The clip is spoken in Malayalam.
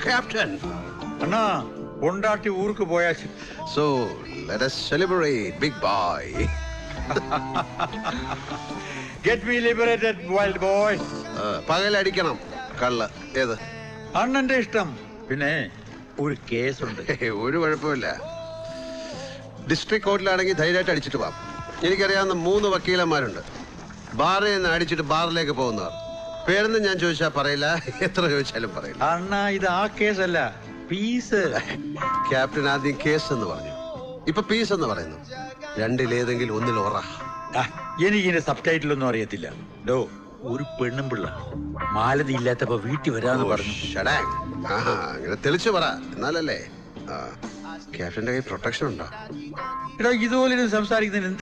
Captain. അണ്ണാ കൊണ്ടാട്ടി ഊർക്ക് പോയാ So let us celebrate, big boy. Get me liberated wild boy. പകലടിക്കണം കള്ള്. ഏത്? അണ്ണന്റെ ഇഷ്ടം. പിന്നെ ഒരു കേസുണ്ട്. ഒരു കുഴപ്പമില്ല. ഡിസ്ട്രിക്ട് കോർട്ടിലാണെങ്കിൽ ധൈര്യമായിട്ട് അടിച്ചിട്ട് പോവാം. എനിക്കറിയാവുന്ന 3 വക്കീലന്മാരുണ്ട്. ബാറിൽ നിന്ന് അടിച്ചിട്ട് ബാറിലേക്ക് പോകുന്നവർ. പേരൊന്നും ഞാൻ ചോദിച്ചാൽ പറയില്ല, എത്ര ചോദിച്ചാലും പറയില്ല. അണ്ണാ ഇത് ആ കേസല്ല, പീസ്. ക്യാപ്റ്റൻ ആദ്യം കേസ് എന്ന് പറഞ്ഞു, ഇപ്പൊ പീസ് എന്ന് പറയുന്നു. രണ്ടിലേതെങ്കിലും ഒന്നിൽ ഓറ. എനിക്കിന്റെ സബ് ടൈറ്റിൽ ഒന്നും അറിയത്തില്ല. ഡോ ഒരു പെണ്ണും പിള്ള മാലതി ഇല്ലാത്തപ്പോ വീട്ടിൽ വരാന്ന് പറഞ്ഞു. അങ്ങനെ തെളിച്ചു പറ, എന്നാലല്ലേ. ക്യാപ്റ്റന്റെ കൈ പ്രൊട്ടക്ഷൻ ഉണ്ടോ? എടോ ഇതുപോലെ സംസാരിക്കുന്നതിന്